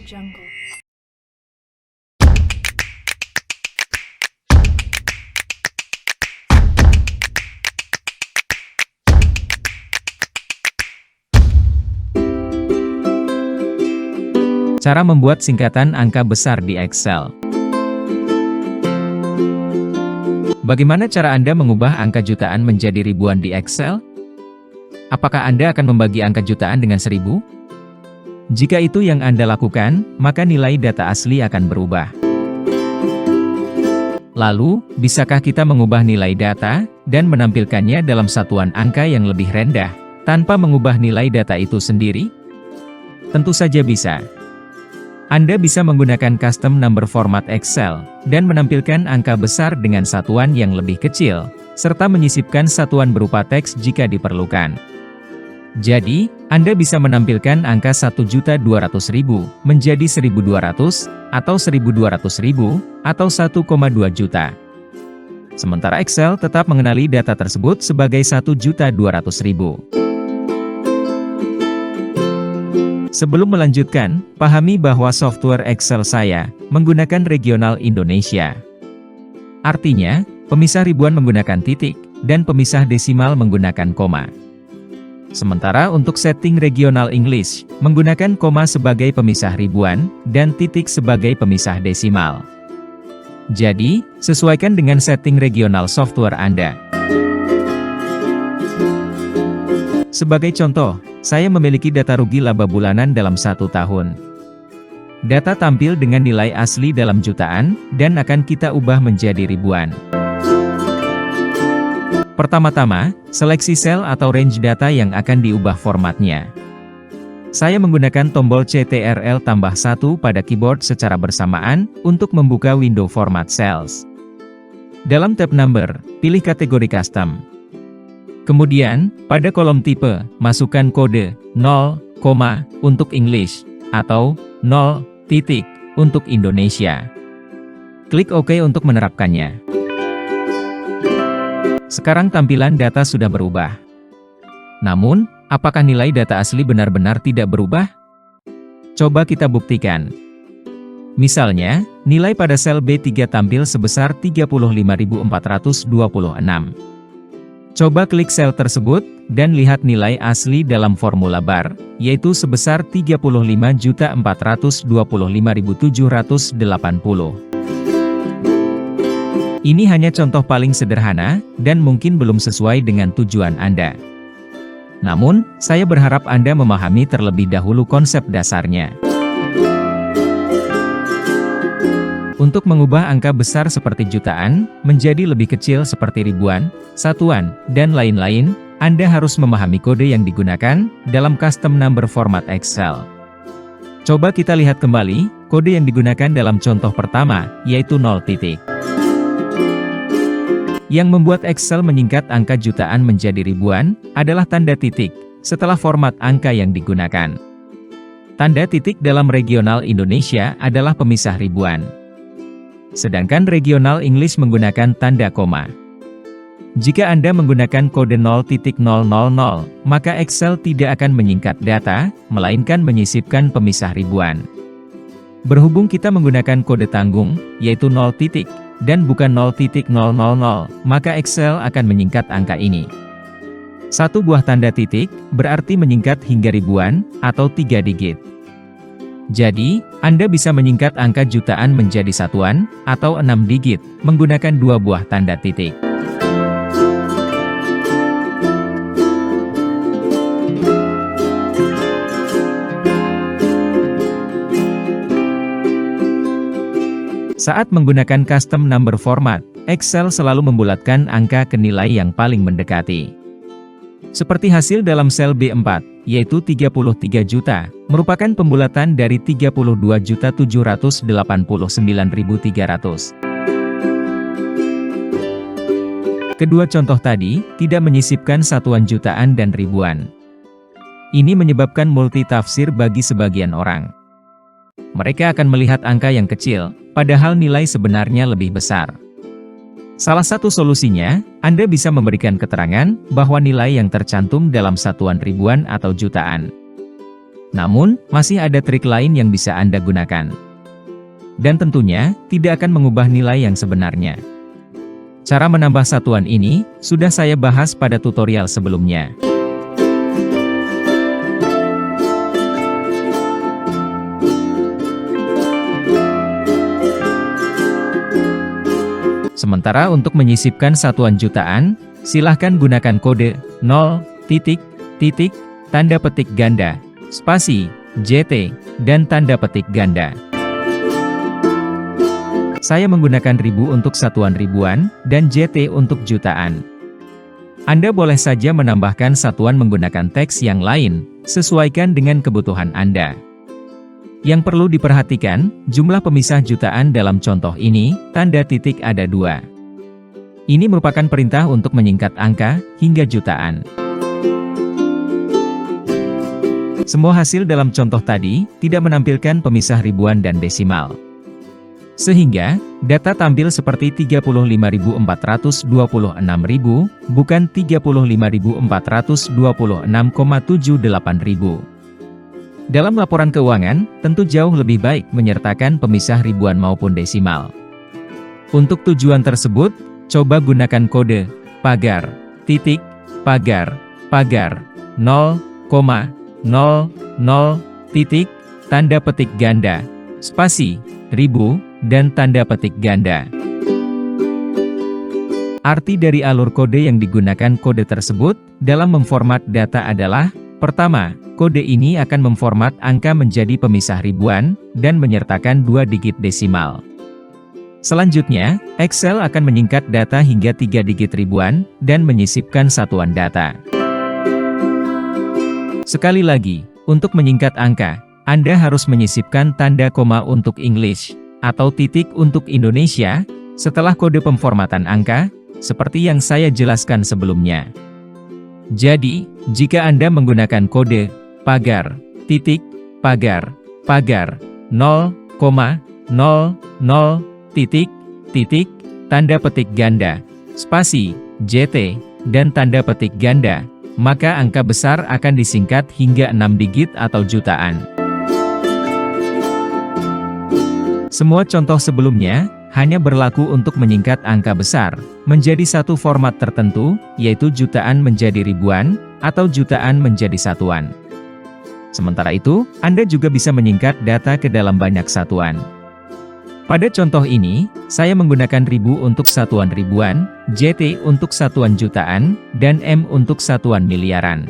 Jungle. Cara membuat singkatan angka besar di Excel. Bagaimana cara Anda mengubah angka jutaan menjadi ribuan di Excel? Apakah Anda akan membagi angka jutaan dengan 1000? Jika itu yang Anda lakukan, maka nilai data asli akan berubah. Lalu, bisakah kita mengubah nilai data dan menampilkannya dalam satuan angka yang lebih rendah, tanpa mengubah nilai data itu sendiri? Tentu saja bisa. Anda bisa menggunakan custom number format Excel, dan menampilkan angka besar dengan satuan yang lebih kecil, serta menyisipkan satuan berupa teks jika diperlukan. Jadi, Anda bisa menampilkan angka 1.200.000 menjadi 1.200, atau 1.200.000, atau 1,2 juta. Sementara Excel tetap mengenali data tersebut sebagai 1.200.000. Sebelum melanjutkan, pahami bahwa software Excel saya menggunakan regional Indonesia. Artinya, pemisah ribuan menggunakan titik, dan pemisah desimal menggunakan koma. Sementara untuk setting regional English, menggunakan koma sebagai pemisah ribuan, dan titik sebagai pemisah desimal. Jadi, sesuaikan dengan setting regional software Anda. Sebagai contoh, saya memiliki data rugi laba bulanan dalam 1 tahun. Data tampil dengan nilai asli dalam jutaan, dan akan kita ubah menjadi ribuan. Pertama-tama, seleksi sel atau range data yang akan diubah formatnya. Saya menggunakan tombol Ctrl+1 pada keyboard secara bersamaan, untuk membuka window format cells. Dalam tab number, pilih kategori custom. Kemudian, pada kolom tipe, masukkan kode 0, untuk English, atau 0, untuk Indonesia. Klik OK untuk menerapkannya. Sekarang tampilan data sudah berubah. Namun, apakah nilai data asli benar-benar tidak berubah? Coba kita buktikan. Misalnya, nilai pada sel B3 tampil sebesar 35.426. Coba klik sel tersebut, dan lihat nilai asli dalam formula bar, yaitu sebesar 35.425.780. Ini hanya contoh paling sederhana, dan mungkin belum sesuai dengan tujuan Anda. Namun, saya berharap Anda memahami terlebih dahulu konsep dasarnya. Untuk mengubah angka besar seperti jutaan, menjadi lebih kecil seperti ribuan, satuan, dan lain-lain, Anda harus memahami kode yang digunakan dalam custom number format Excel. Coba kita lihat kembali, kode yang digunakan dalam contoh pertama, yaitu 0 titik. Yang membuat Excel menyingkat angka jutaan menjadi ribuan, adalah tanda titik, setelah format angka yang digunakan. Tanda titik dalam regional Indonesia adalah pemisah ribuan. Sedangkan regional English menggunakan tanda koma. Jika Anda menggunakan kode 0.000, maka Excel tidak akan menyingkat data, melainkan menyisipkan pemisah ribuan. Berhubung kita menggunakan kode tanggung, yaitu 0 titik, dan bukan 0.000, maka Excel akan menyingkat angka ini. Satu buah tanda titik, berarti menyingkat hingga ribuan, atau 3 digit. Jadi, Anda bisa menyingkat angka jutaan menjadi satuan, atau 6 digit, menggunakan 2 buah tanda titik. Saat menggunakan custom number format, Excel selalu membulatkan angka ke nilai yang paling mendekati. Seperti hasil dalam sel B4, yaitu 33 juta, merupakan pembulatan dari 32.789.300. Kedua contoh tadi, tidak menyisipkan satuan jutaan dan ribuan. Ini menyebabkan multitafsir bagi sebagian orang. Mereka akan melihat angka yang kecil, padahal nilai sebenarnya lebih besar. Salah satu solusinya, Anda bisa memberikan keterangan bahwa nilai yang tercantum dalam satuan ribuan atau jutaan. Namun, masih ada trik lain yang bisa Anda gunakan. Dan tentunya, tidak akan mengubah nilai yang sebenarnya. Cara menambah satuan ini, sudah saya bahas pada tutorial sebelumnya. Sementara untuk menyisipkan satuan jutaan, silahkan gunakan kode 0, tanda petik ganda, spasi, JT, dan tanda petik ganda. Saya menggunakan ribu untuk satuan ribuan, dan JT untuk jutaan. Anda boleh saja menambahkan satuan menggunakan teks yang lain, sesuaikan dengan kebutuhan Anda. Yang perlu diperhatikan, jumlah pemisah jutaan dalam contoh ini, tanda titik ada 2. Ini merupakan perintah untuk menyingkat angka, hingga jutaan. Semua hasil dalam contoh tadi, tidak menampilkan pemisah ribuan dan desimal. Sehingga, data tampil seperti 35.426.000, bukan 35.426,78.000. Dalam laporan keuangan, tentu jauh lebih baik menyertakan pemisah ribuan maupun desimal. Untuk tujuan tersebut, coba gunakan kode pagar, pagar, 0,00, tanda petik ganda, spasi, ribu, dan tanda petik ganda. Arti dari alur kode yang digunakan kode tersebut dalam memformat data adalah: pertama, kode ini akan memformat angka menjadi pemisah ribuan, dan menyertakan 2 digit desimal. Selanjutnya, Excel akan menyingkat data hingga 3 digit ribuan, dan menyisipkan satuan data. Sekali lagi, untuk menyingkat angka, Anda harus menyisipkan tanda koma untuk English, atau titik untuk Indonesia, setelah kode pemformatan angka, seperti yang saya jelaskan sebelumnya. Jadi, jika Anda menggunakan kode pagar, pagar, 0,00, tanda petik ganda, spasi, JT, dan tanda petik ganda, maka angka besar akan disingkat hingga 6 digit atau jutaan. Semua contoh sebelumnya hanya berlaku untuk menyingkat angka besar menjadi satu format tertentu, yaitu jutaan menjadi ribuan, atau jutaan menjadi satuan. Sementara itu, Anda juga bisa menyingkat data ke dalam banyak satuan. Pada contoh ini, saya menggunakan ribu untuk satuan ribuan, JT untuk satuan jutaan, dan M untuk satuan miliaran.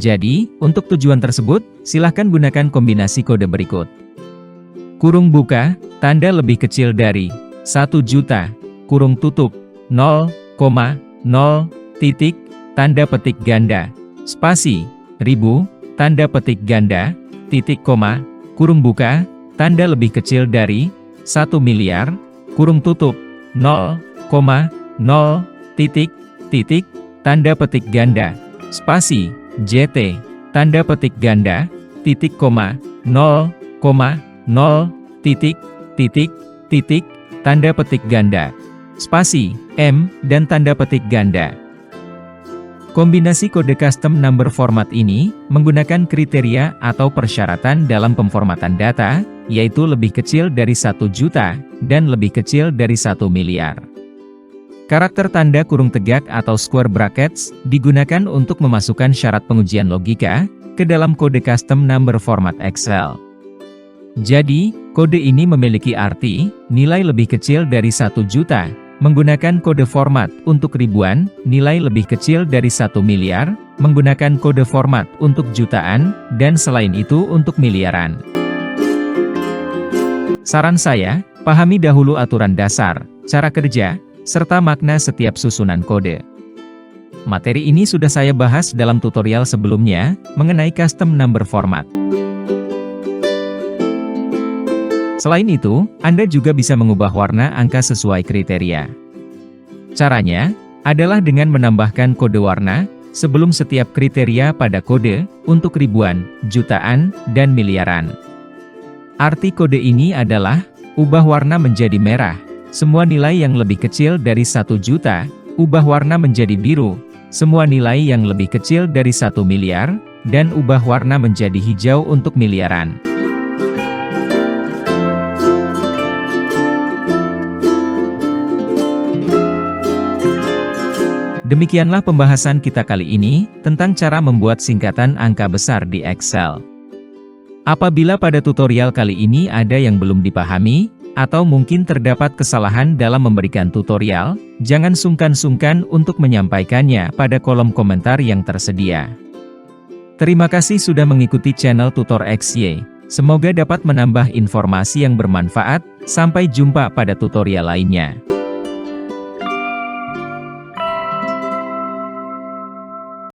Jadi, untuk tujuan tersebut, silahkan gunakan kombinasi kode berikut. Kurung buka, tanda lebih kecil dari 1 juta, kurung tutup, 0,0, tanda petik ganda, spasi, ribu, tanda petik ganda, titik koma, kurung buka, tanda lebih kecil dari 1 miliar, kurung tutup, 0,0, tanda petik ganda, spasi, JT, tanda petik ganda, titik koma, 0,0, tanda petik ganda, spasi, M, dan tanda petik ganda. Kombinasi kode custom number format ini menggunakan kriteria atau persyaratan dalam pemformatan data, yaitu lebih kecil dari 1 juta, dan lebih kecil dari 1 miliar. Karakter tanda kurung tegak atau square brackets digunakan untuk memasukkan syarat pengujian logika ke dalam kode custom number format Excel. Jadi, kode ini memiliki arti, nilai lebih kecil dari 1 juta, menggunakan kode format untuk ribuan, nilai lebih kecil dari 1 miliar, menggunakan kode format untuk jutaan, dan selain itu untuk miliaran. Saran saya, pahami dahulu aturan dasar, cara kerja, serta makna setiap susunan kode. Materi ini sudah saya bahas dalam tutorial sebelumnya, mengenai custom number format. Selain itu, Anda juga bisa mengubah warna angka sesuai kriteria. Caranya adalah dengan menambahkan kode warna sebelum setiap kriteria pada kode untuk ribuan, jutaan, dan miliaran. Arti kode ini adalah ubah warna menjadi merah, semua nilai yang lebih kecil dari 1 juta, ubah warna menjadi biru, semua nilai yang lebih kecil dari 1 miliar, dan ubah warna menjadi hijau untuk miliaran. Demikianlah pembahasan kita kali ini, tentang cara membuat singkatan angka besar di Excel. Apabila pada tutorial kali ini ada yang belum dipahami, atau mungkin terdapat kesalahan dalam memberikan tutorial, jangan sungkan-sungkan untuk menyampaikannya pada kolom komentar yang tersedia. Terima kasih sudah mengikuti channel Tutor XY, semoga dapat menambah informasi yang bermanfaat, sampai jumpa pada tutorial lainnya.